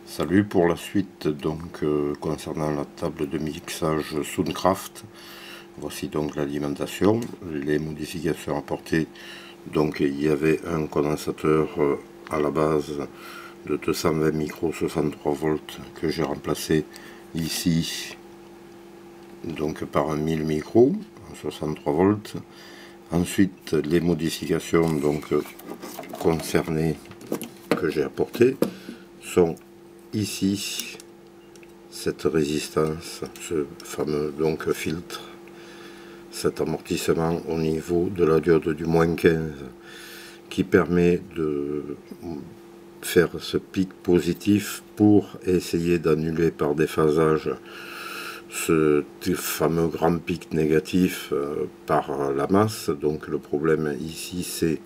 Salut, pour la suite donc concernant la table de mixage Soundcraft, voici donc l'alimentation, les modifications apportées. Donc il y avait un condensateur à la base de 220 micros 63 volts que j'ai remplacé ici donc par un 1000 micros 63 volts. Ensuite les modifications donc concernées que j'ai apportées sont ici cette résistance, ce fameux donc filtre, cet amortissement au niveau de la diode du moins 15 qui permet de faire ce pic positif pour essayer d'annuler par déphasage ce fameux grand pic négatif par la masse. Donc le problème ici c'est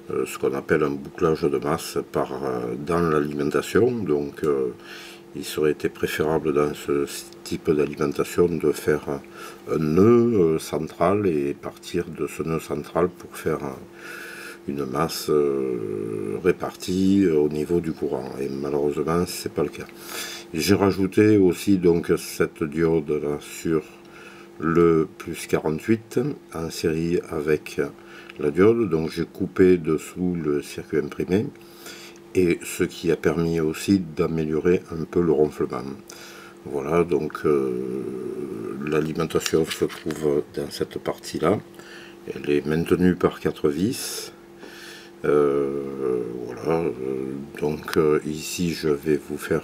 ce qu'on appelle un bouclage de masse dans l'alimentation. Donc il serait été préférable dans ce type d'alimentation de faire un nœud central et partir de ce nœud central pour faire une masse répartie au niveau du courant. Et malheureusement c'est pas le cas. J'ai rajouté aussi donc cette diode là sur le plus 48 en série avec la diode, donc j'ai coupé dessous le circuit imprimé, et ce qui a permis aussi d'améliorer un peu le ronflement. Voilà, donc l'alimentation se trouve dans cette partie là, elle est maintenue par 4 vis. Voilà, donc ici je vais vous faire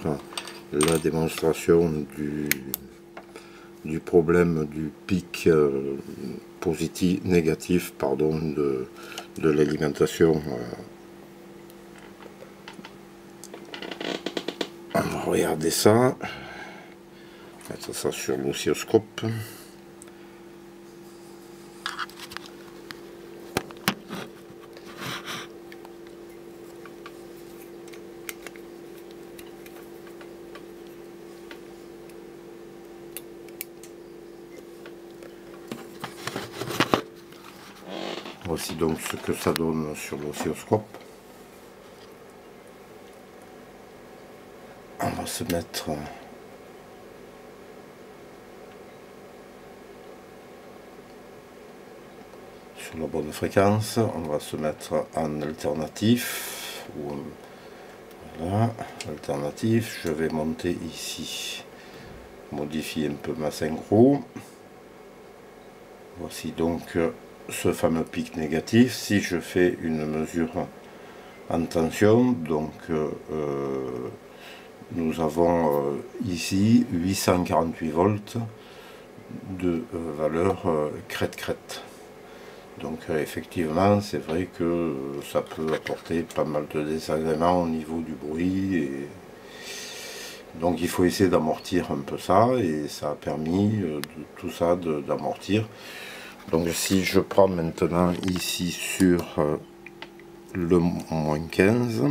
la démonstration du problème du pic positif, négatif, pardon, de l'alimentation. On va regarder ça, mettre ça sur l'oscilloscope. Voici donc ce que ça donne sur l'oscilloscope. On va se mettre sur la bonne fréquence, on va se mettre en alternatif. Voilà, alternatif, je vais monter ici, modifier un peu ma synchro. Voici donc ce fameux pic négatif. Si je fais une mesure en tension, donc nous avons ici 848 volts de valeur crête-crête. Donc effectivement c'est vrai que ça peut apporter pas mal de désagréments au niveau du bruit, et donc il faut essayer d'amortir un peu ça, et ça a permis de tout ça d'amortir. Donc si je prends maintenant ici sur le moins 15,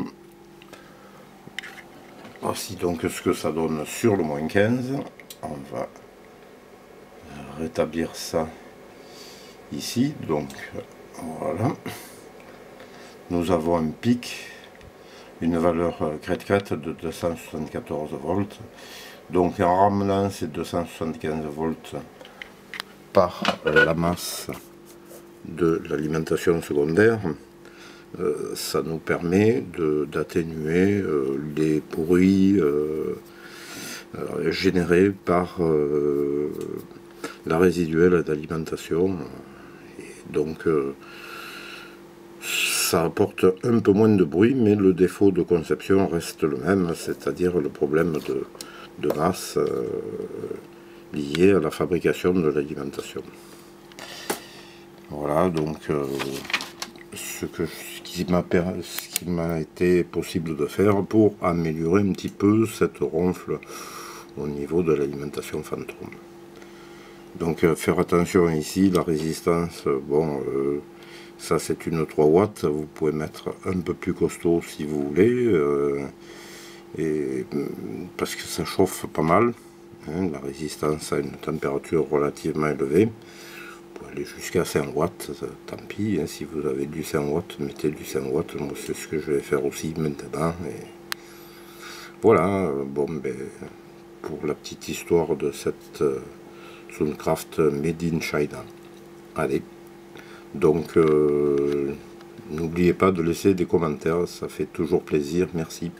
voici donc ce que ça donne sur le moins 15. On va rétablir ça ici, donc voilà, nous avons un pic, une valeur crête-crête de 274 volts. Donc en ramenant ces 275 volts par la masse de l'alimentation secondaire, ça nous permet d'atténuer les bruits générés par la résiduelle d'alimentation. Donc ça apporte un peu moins de bruit, mais le défaut de conception reste le même, c'est-à-dire le problème de masse lié à la fabrication de l'alimentation. Voilà donc ce qui m'a été possible de faire pour améliorer un petit peu cette ronfle au niveau de l'alimentation fantôme. Donc faire attention ici, la résistance, bon, ça c'est une 3 watts, vous pouvez mettre un peu plus costaud si vous voulez, et, parce que ça chauffe pas mal, hein, la résistance a une température relativement élevée, vous pouvez aller jusqu'à 5 watts, tant pis, hein, si vous avez du 5 watts, mettez du 5 watts, moi c'est ce que je vais faire aussi maintenant. Et Voilà, bon, ben, pour la petite histoire de cette Soundcraft Made in China. Allez, donc n'oubliez pas de laisser des commentaires, ça fait toujours plaisir, merci.